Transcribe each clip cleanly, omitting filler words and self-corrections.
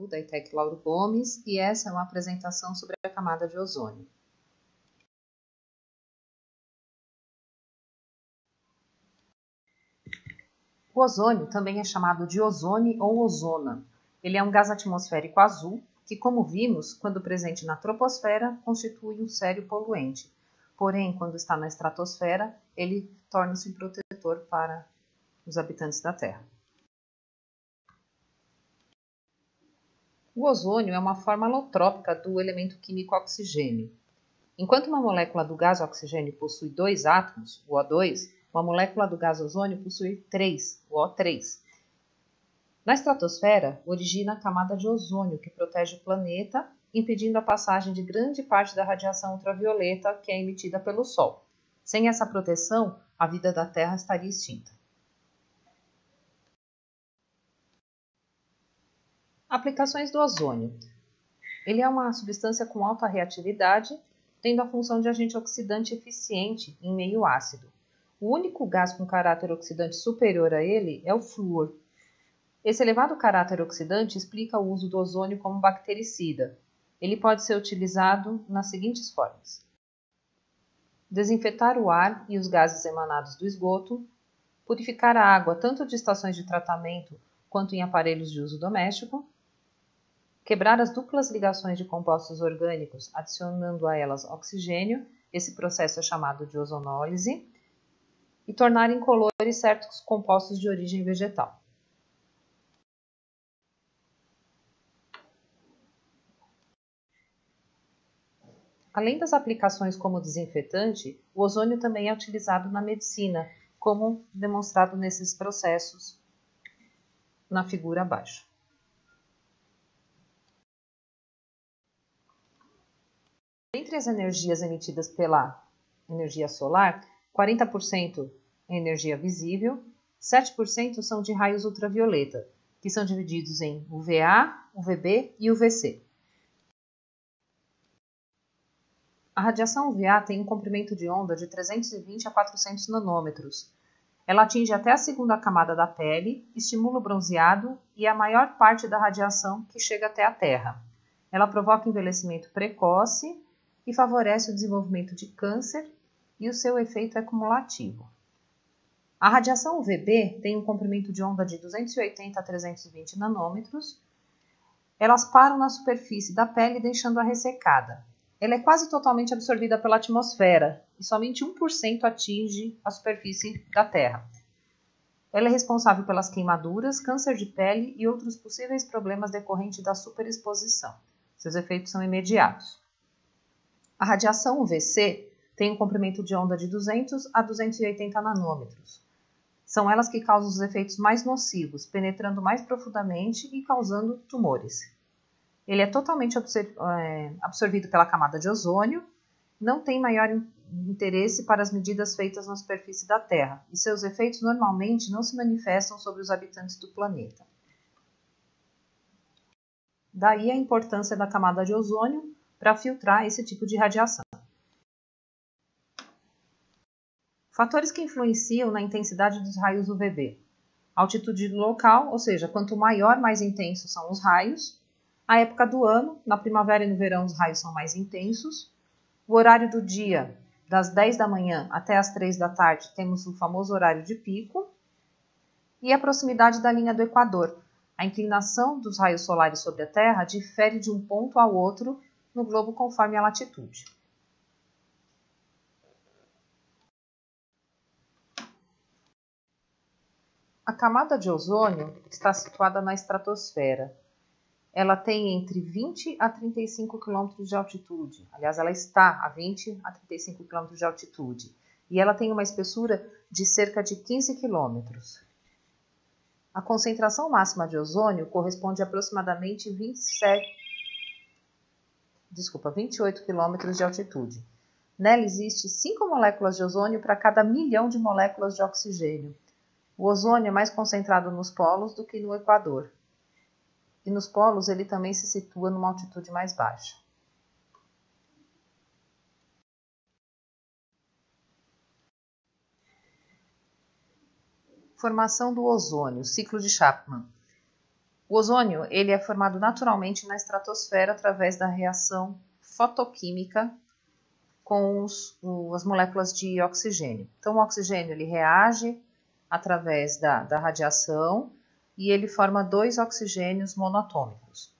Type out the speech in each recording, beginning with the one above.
da ITEC Lauro Gomes, e essa é uma apresentação sobre a camada de ozônio. O ozônio também é chamado de ozone ou ozona. Ele é um gás atmosférico azul que, como vimos, quando presente na troposfera, constitui um sério poluente. Porém, quando está na estratosfera, ele torna-se protetor para os habitantes da Terra. O ozônio é uma forma alotrópica do elemento químico oxigênio. Enquanto uma molécula do gás oxigênio possui 2 átomos, o O2, uma molécula do gás ozônio possui 3, o O3. Na estratosfera, origina a camada de ozônio, que protege o planeta, impedindo a passagem de grande parte da radiação ultravioleta que é emitida pelo Sol. Sem essa proteção, a vida da Terra estaria extinta. Aplicações do ozônio. Ele é uma substância com alta reatividade, tendo a função de agente oxidante eficiente em meio ácido. O único gás com caráter oxidante superior a ele é o flúor. Esse elevado caráter oxidante explica o uso do ozônio como bactericida. Ele pode ser utilizado nas seguintes formas: desinfetar o ar e os gases emanados do esgoto, purificar a água tanto de estações de tratamento quanto em aparelhos de uso doméstico, quebrar as duplas ligações de compostos orgânicos adicionando a elas oxigênio, esse processo é chamado de ozonólise, e tornar incolores certos compostos de origem vegetal. Além das aplicações como desinfetante, o ozônio também é utilizado na medicina, como demonstrado nesses processos na figura abaixo. Entre as energias emitidas pela energia solar, 40% é energia visível, 7% são de raios ultravioleta, que são divididos em UVA, UVB e UVC. A radiação UVA tem um comprimento de onda de 320 a 400 nanômetros. Ela atinge até a segunda camada da pele, estimula o bronzeado e a maior parte da radiação que chega até a Terra. Ela provoca envelhecimento precoce e favorece o desenvolvimento de câncer e o seu efeito é cumulativo. A radiação UVB tem um comprimento de onda de 280 a 320 nanômetros. Elas param na superfície da pele deixando-a ressecada. Ela é quase totalmente absorvida pela atmosfera e somente 1% atinge a superfície da Terra. Ela é responsável pelas queimaduras, câncer de pele e outros possíveis problemas decorrentes da superexposição. Seus efeitos são imediatos. A radiação UVC tem um comprimento de onda de 200 a 280 nanômetros. São elas que causam os efeitos mais nocivos, penetrando mais profundamente e causando tumores. Ele é totalmente absorvido pela camada de ozônio, não tem maior interesse para as medidas feitas na superfície da Terra, e seus efeitos normalmente não se manifestam sobre os habitantes do planeta. Daí a importância da camada de ozônio para filtrar esse tipo de radiação. Fatores que influenciam na intensidade dos raios UVB. Altitude do local, ou seja, quanto maior, mais intensos são os raios. A época do ano, na primavera e no verão os raios são mais intensos. O horário do dia, das 10 da manhã até as 3 da tarde, temos o famoso horário de pico. E a proximidade da linha do Equador. A inclinação dos raios solares sobre a Terra difere de um ponto ao outro no globo conforme a latitude. A camada de ozônio está situada na estratosfera. Ela tem entre 20 a 35 km de altitude. Aliás, ela está a 20 a 35 km de altitude. E ela tem uma espessura de cerca de 15 km. A concentração máxima de ozônio corresponde a aproximadamente 28 km de altitude. Nela existe 5 moléculas de ozônio para cada 1 milhão de moléculas de oxigênio. O ozônio é mais concentrado nos polos do que no Equador. E nos polos ele também se situa numa altitude mais baixa. Formação do ozônio, ciclo de Chapman. O ozônio ele é formado naturalmente na estratosfera através da reação fotoquímica com as moléculas de oxigênio. Então, o oxigênio ele reage através da radiação e ele forma dois oxigênios monatômicos.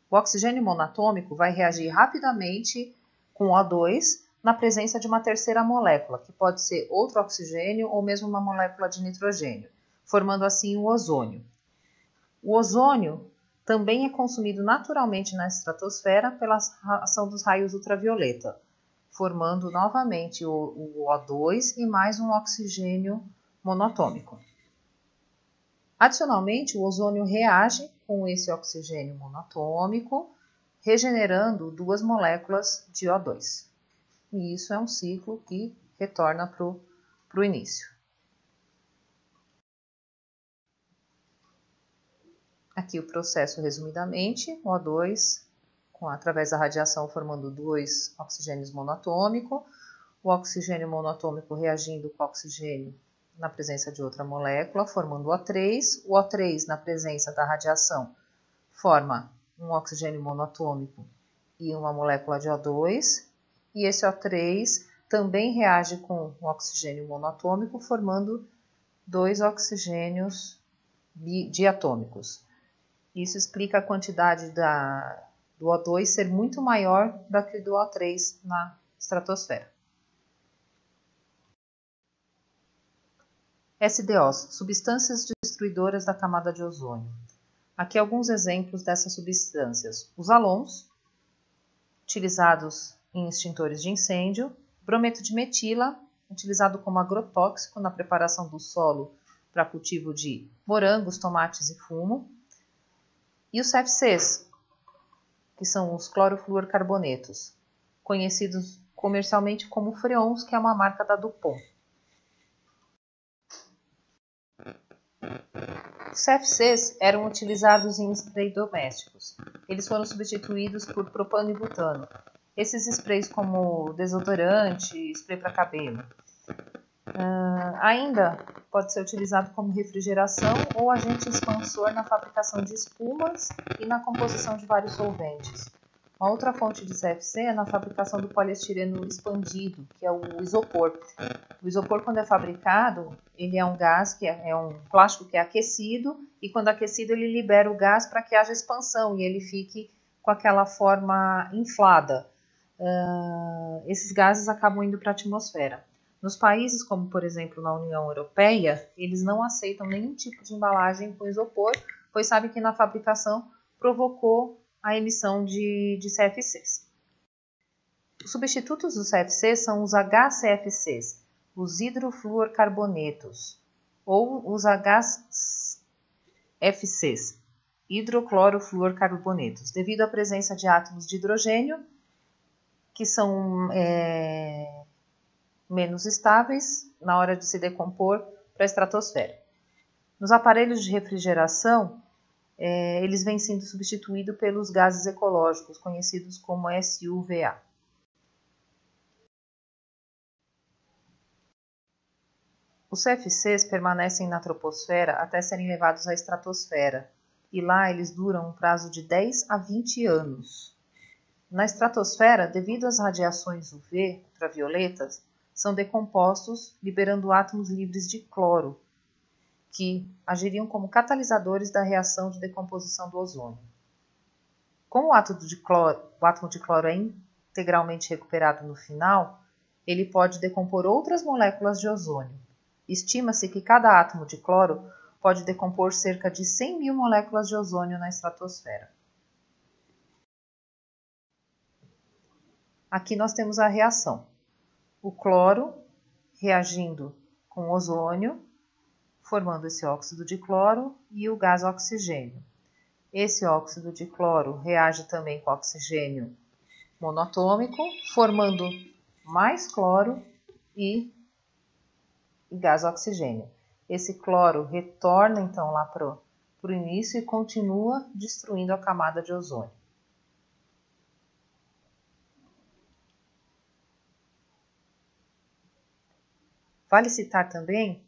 O oxigênio monatômico vai reagir rapidamente com o O2 na presença de uma terceira molécula, que pode ser outro oxigênio ou mesmo uma molécula de nitrogênio, formando assim o ozônio. O ozônio também é consumido naturalmente na estratosfera pela ação dos raios ultravioleta, formando novamente o O2 e mais um oxigênio monatômico. Adicionalmente, o ozônio reage com esse oxigênio monatômico, regenerando duas moléculas de O2. E isso é um ciclo que retorna para o início. Aqui o processo resumidamente, o O2 através da radiação formando dois oxigênios monatômicos, o oxigênio monatômico reagindo com o oxigênio na presença de outra molécula, formando o O3. O O3, na presença da radiação, forma um oxigênio monatômico e uma molécula de O2. E esse O3 também reage com o oxigênio monatômico, formando dois oxigênios diatômicos. Isso explica a quantidade do O2 ser muito maior do que do O3 na estratosfera. SDOs, substâncias destruidoras da camada de ozônio. Aqui alguns exemplos dessas substâncias. Os halons, utilizados em extintores de incêndio, brometo de metila, utilizado como agrotóxico na preparação do solo para cultivo de morangos, tomates e fumo, e os CFCs, que são os clorofluorcarbonetos, conhecidos comercialmente como freons, que é uma marca da DuPont. Os CFCs eram utilizados em spray domésticos. Eles foram substituídos por propano e butano. Esses sprays como desodorante, spray para cabelo. Ainda pode ser utilizado como refrigeração ou agente expansor na fabricação de espumas e na composição de vários solventes. Uma outra fonte de CFC é na fabricação do poliestireno expandido, que é o isopor. O isopor, quando é fabricado, ele é um gás, é um plástico que é aquecido, e quando aquecido ele libera o gás para que haja expansão e ele fique com aquela forma inflada. Esses gases acabam indo para a atmosfera. Nos países como, por exemplo, na União Europeia, eles não aceitam nenhum tipo de embalagem com isopor, pois sabem que na fabricação provocou a emissão de CFCs. Os substitutos dos CFCs são os HCFCs, os hidrofluorcarbonetos, ou os HFCs, hidroclorofluorcarbonetos, devido à presença de átomos de hidrogênio, que são menos estáveis na hora de se decompor para a estratosfera. Nos aparelhos de refrigeração, eles vêm sendo substituídos pelos gases ecológicos, conhecidos como SUVA. Os CFCs permanecem na troposfera até serem levados à estratosfera, e lá eles duram um prazo de 10 a 20 anos. Na estratosfera, devido às radiações UV ultravioletas, são decompostos, liberando átomos livres de cloro, que agiriam como catalisadores da reação de decomposição do ozônio. Como o átomo de cloro é integralmente recuperado no final, ele pode decompor outras moléculas de ozônio. Estima-se que cada átomo de cloro pode decompor cerca de 100 mil moléculas de ozônio na estratosfera. Aqui nós temos a reação. O cloro reagindo com o ozônio, formando esse óxido de cloro e o gás oxigênio. Esse óxido de cloro reage também com oxigênio monatômico, formando mais cloro e gás oxigênio. Esse cloro retorna então lá para o início e continua destruindo a camada de ozônio. Vale citar também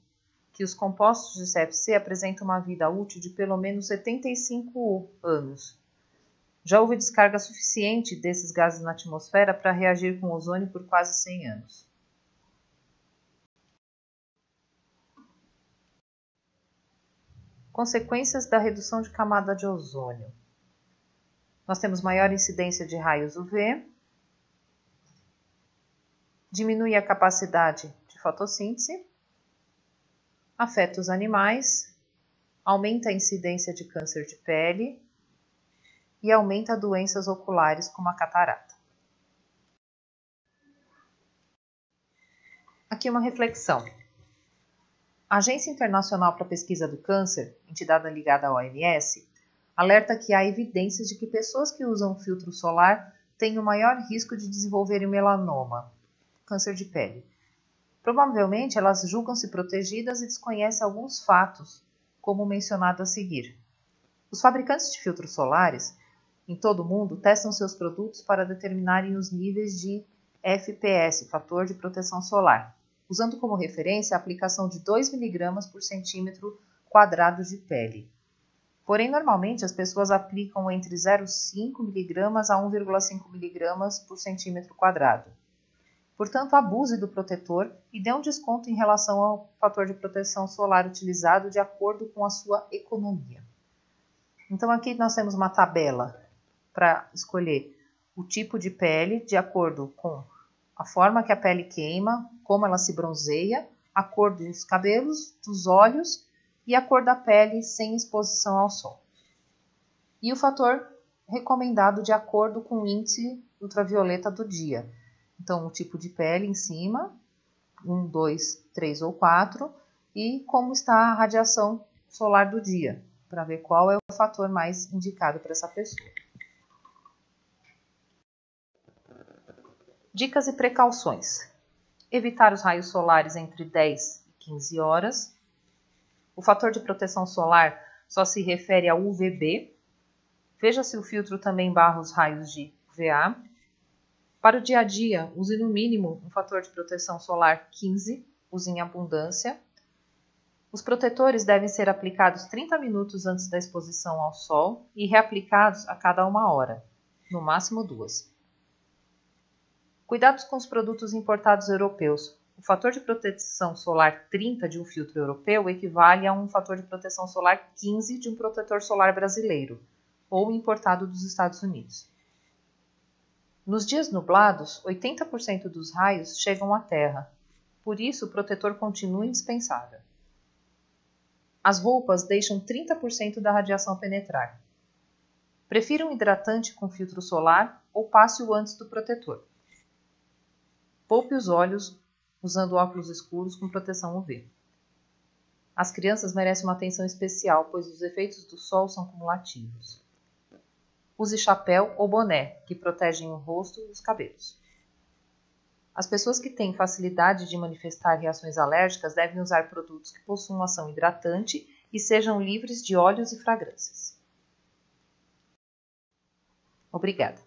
que os compostos de CFC apresentam uma vida útil de pelo menos 75 anos. Já houve descarga suficiente desses gases na atmosfera para reagir com o ozônio por quase 100 anos. Consequências da redução de camada de ozônio. Nós temos maior incidência de raios UV, diminui a capacidade de fotossíntese, afeta os animais, aumenta a incidência de câncer de pele e aumenta doenças oculares como a catarata. Aqui uma reflexão. A Agência Internacional para a Pesquisa do Câncer, entidade ligada à OMS, alerta que há evidências de que pessoas que usam filtro solar têm o maior risco de desenvolverem melanoma, câncer de pele. Provavelmente elas julgam-se protegidas e desconhecem alguns fatos, como mencionado a seguir. Os fabricantes de filtros solares, em todo o mundo, testam seus produtos para determinarem os níveis de FPS, fator de proteção solar, usando como referência a aplicação de 2 mg por centímetro quadrado de pele. Porém, normalmente as pessoas aplicam entre 0,5 mg a 1,5 mg por centímetro quadrado. Portanto, abuse do protetor e dê um desconto em relação ao fator de proteção solar utilizado de acordo com a sua economia. Então, aqui nós temos uma tabela para escolher o tipo de pele de acordo com a forma que a pele queima, como ela se bronzeia, a cor dos cabelos, dos olhos e a cor da pele sem exposição ao sol. E o fator recomendado de acordo com o índice ultravioleta do dia. Então, o tipo de pele em cima, 1, 2, 3 ou 4, e como está a radiação solar do dia, para ver qual é o fator mais indicado para essa pessoa. Dicas e precauções. Evitar os raios solares entre 10 e 15 horas. O fator de proteção solar só se refere ao UVB. Veja se o filtro também barra os raios de UVA. Para o dia a dia, use no mínimo um fator de proteção solar 15, use em abundância. Os protetores devem ser aplicados 30 minutos antes da exposição ao sol e reaplicados a cada 1 hora, no máximo 2. Cuidados com os produtos importados europeus. O fator de proteção solar 30 de um filtro europeu equivale a um fator de proteção solar 15 de um protetor solar brasileiro, ou importado dos Estados Unidos. Nos dias nublados, 80% dos raios chegam à Terra, por isso o protetor continua indispensável. As roupas deixam 30% da radiação penetrar. Prefira um hidratante com filtro solar ou passe-o antes do protetor. Poupe os olhos usando óculos escuros com proteção UV. As crianças merecem uma atenção especial, pois os efeitos do sol são cumulativos. Use chapéu ou boné, que protegem o rosto e os cabelos. As pessoas que têm facilidade de manifestar reações alérgicas devem usar produtos que possuam ação hidratante e sejam livres de óleos e fragrâncias. Obrigada.